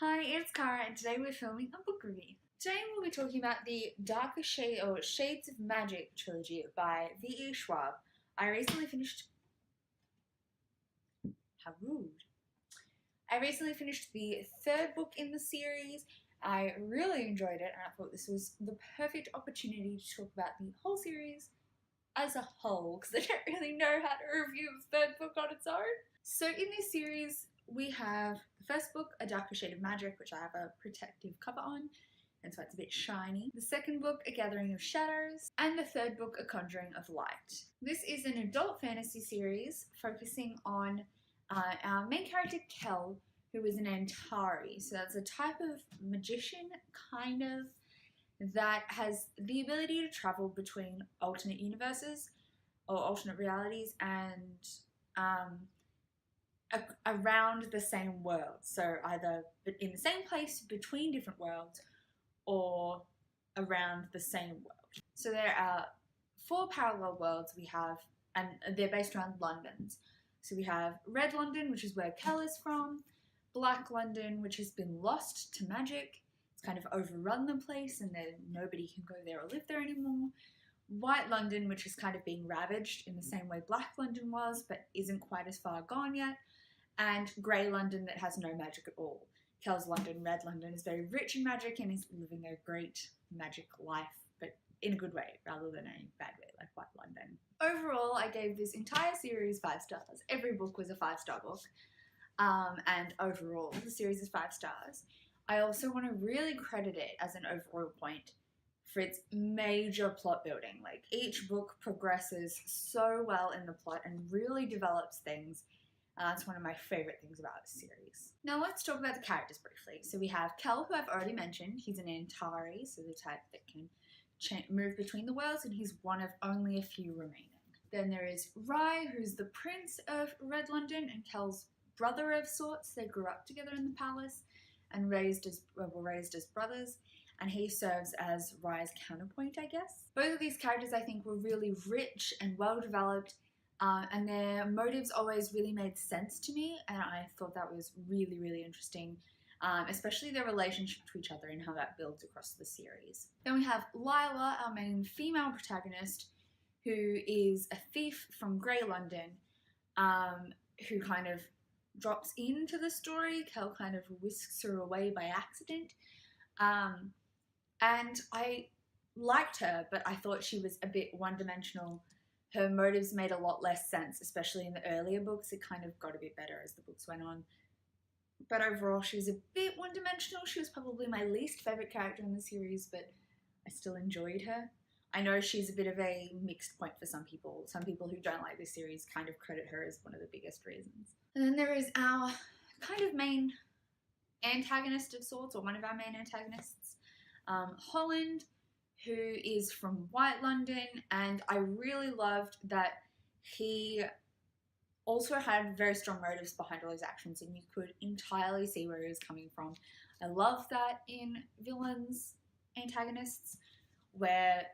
Hi, it's Cara, and today we're filming a book review. Today we'll be talking about the Darker Shade or Shades of Magic trilogy by VE Schwab. I recently finished. How rude! I recently finished the third book in the series. I really enjoyed it, and I thought this was the perfect opportunity to talk about the whole series as a whole, because I don't really know how to review the third book on its own. So in this series, we have the first book, A Darker Shade of Magic, which I have a protective cover on, and so it's a bit shiny. The second book, A Gathering of Shadows, and the third book, A Conjuring of Light. This is an adult fantasy series focusing on our main character, Kel, who is an Antari. So that's a type of magician, kind of, that has the ability to travel between alternate universes or alternate realities and around the same world. So either in the same place between different worlds or around the same world. So there are 4 parallel worlds we have, and they're based around Londons. So we have Red London, which is where Kel is from, Black London, which has been lost to magic. It's kind of overrun the place and then nobody can go there or live there anymore. White London, which is kind of being ravaged in the same way Black London was, but isn't quite as far gone yet. And Grey London, that has no magic at all. Kel's London, Red London, is very rich in magic and is living a great magic life, but in a good way rather than a bad way like White London. Overall, I gave this entire series 5 stars. Every book was a 5-star book. And overall, the series is 5 stars. I also want to really credit it as an overall point for its major plot building. Like, each book progresses so well in the plot and really develops things. That's one of my favourite things about the series. Now let's talk about the characters briefly. So we have Kel, who I've already mentioned. He's an Antari, so the type that can move between the worlds, and he's one of only a few remaining. Then there is Rye, who's the Prince of Red London and Kel's brother of sorts. They grew up together in the palace and were raised as brothers, and he serves as Rye's counterpoint, I guess. Both of these characters, I think, were really rich and well developed, and their motives always really made sense to me, and I thought that was really, really interesting, especially their relationship to each other and how that builds across the series. Then we have Lila, our main female protagonist, who is a thief from Grey London, who kind of drops into the story. Kel kind of whisks her away by accident. And I liked her, but I thought she was a bit one-dimensional. Her motives made a lot less sense, especially in the earlier books. It kind of got a bit better as the books went on. But overall, she was a bit one-dimensional. She was probably my least favourite character in the series, but I still enjoyed her. I know she's a bit of a mixed point for some people. Some people who don't like this series kind of credit her as one of the biggest reasons. And then there is our kind of main antagonist of sorts, or one of our main antagonists, Holland, who is from White London, and I really loved that he also had very strong motives behind all his actions, and you could entirely see where he was coming from. I love that in villains, antagonists, where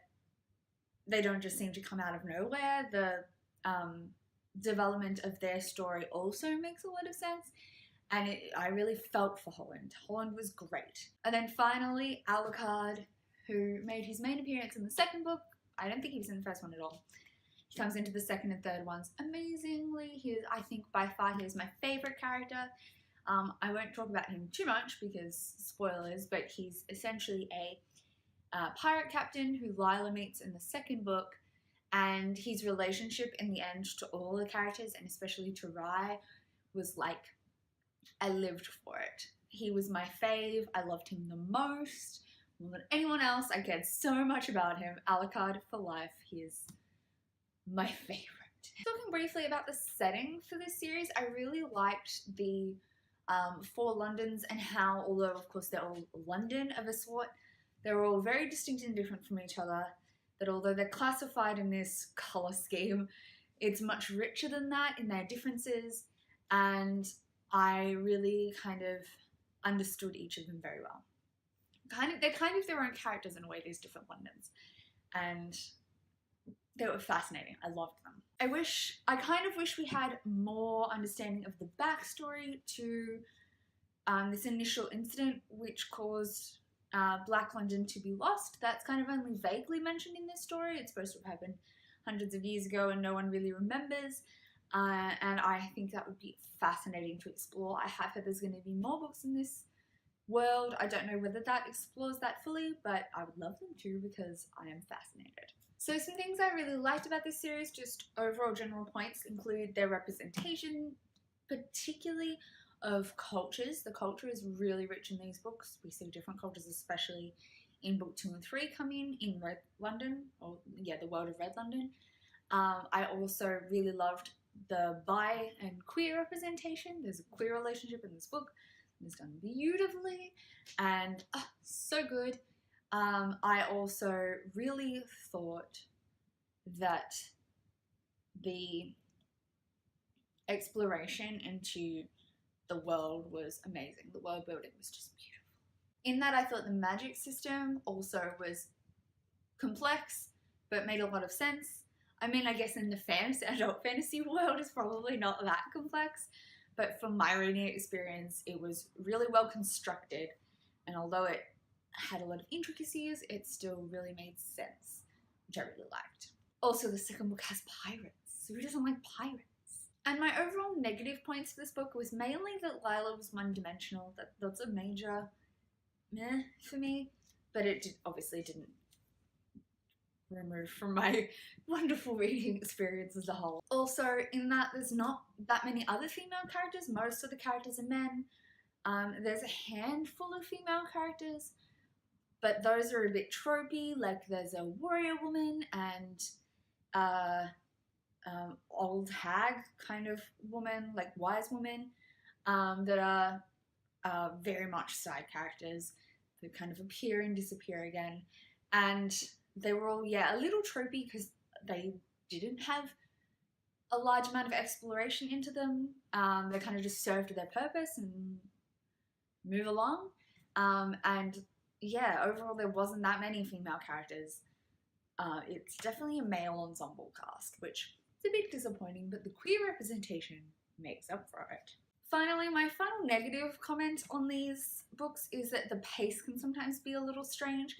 they don't just seem to come out of nowhere. The development of their story also makes a lot of sense, and I really felt for Holland. Holland was great. And then finally, Alucard, who made his main appearance in the second book. I don't think he was in the first one at all. He comes into the second and third ones amazingly. I think by far he is my favourite character. I won't talk about him too much because spoilers, but he's essentially a pirate captain who Lila meets in the second book, and his relationship in the end to all the characters, and especially to Rye, was like, I lived for it. He was my fave. I loved him the most. More than anyone else, I cared so much about him. Alucard for life. He is my favorite. Talking briefly about the setting for this series, I really liked the 4 Londons and how, although of course they're all London of a sort, they're all very distinct and different from each other, that although they're classified in this colour scheme, it's much richer than that in their differences, and I really kind of understood each of them very well. They're kind of their own characters in a way, these different Londons, and they were fascinating. I loved them. I kind of wish we had more understanding of the backstory to this initial incident which caused Black London to be lost. That's kind of only vaguely mentioned in this story. It's supposed to have happened hundreds of years ago and no one really remembers. And I think that would be fascinating to explore. I have heard there's going to be more books in this world. I don't know whether that explores that fully, but I would love them to because I am fascinated. So some things I really liked about this series, just overall general points, include their representation, particularly of cultures. The culture is really rich in these books. We see different cultures, especially in book 2 and 3 coming in Red London, or yeah, the world of Red London. I also really loved the bi and queer representation. There's a queer relationship in this book. It's done beautifully and so good. I also really thought that the exploration into the world was amazing. The world building was just beautiful. In that, I thought the magic system also was complex, but made a lot of sense. I mean, I guess in the adult fantasy world is probably not that complex, but from my reading experience, it was really well constructed, and although it had a lot of intricacies, it still really made sense, which I really liked. Also, the second book has pirates. Who doesn't like pirates? And my overall negative points for this book was mainly that Lila was one-dimensional. That's a major meh for me, but it obviously didn't remove from my wonderful reading experience as a whole. Also, in that there's not that many other female characters. Most of the characters are men. There's a handful of female characters, but those are a bit tropey. Like there's a warrior woman and old hag kind of woman, like wise woman, that are very much side characters that kind of appear and disappear again. And they were all, yeah, a little tropey because they didn't have a large amount of exploration into them. They kind of just served their purpose and move along. And yeah, overall there wasn't that many female characters. It's definitely a male ensemble cast, which is a bit disappointing, but the queer representation makes up for it. Finally, my final negative comment on these books is that the pace can sometimes be a little strange,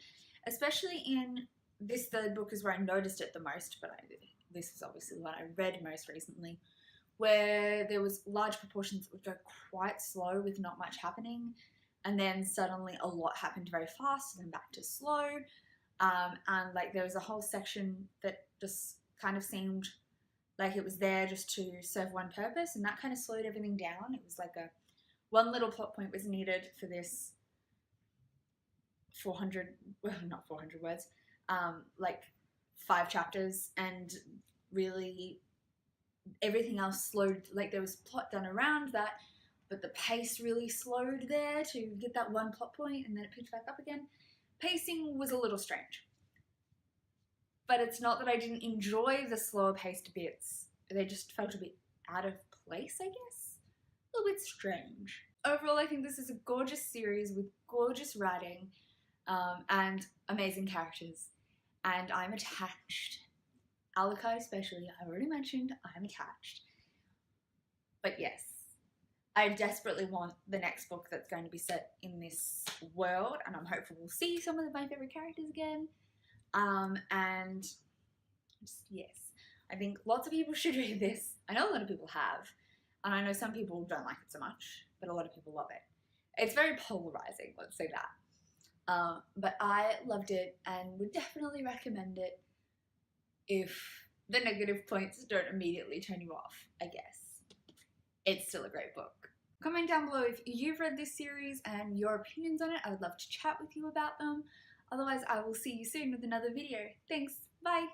especially in this third book is where I noticed it the most, but this is obviously the one I read most recently, where there was large proportions that would go quite slow with not much happening, and then suddenly a lot happened very fast and then back to slow. And like there was a whole section that just kind of seemed like it was there just to serve one purpose, and that kind of slowed everything down. It was like one little plot point was needed for this not 400 words, like 5 chapters, and really everything else slowed. Like there was plot done around that, but the pace really slowed there to get that one plot point, and then it picked back up again. Pacing was a little strange. But it's not that I didn't enjoy the slower paced bits. They just felt a bit out of place, I guess. A little bit strange. Overall, I think this is a gorgeous series with gorgeous writing and amazing characters. And I'm attached. Alakai especially, I already mentioned I'm attached. But yes, I desperately want the next book that's going to be set in this world, and I'm hopeful we'll see some of my favourite characters again. And just, yes, I think lots of people should read this. I know a lot of people have, and I know some people don't like it so much, but a lot of people love it. It's very polarizing, let's say that. But I loved it and would definitely recommend it if the negative points don't immediately turn you off, I guess. It's still a great book. Comment down below if you've read this series and your opinions on it. I would love to chat with you about them. Otherwise, I will see you soon with another video. Thanks. Bye.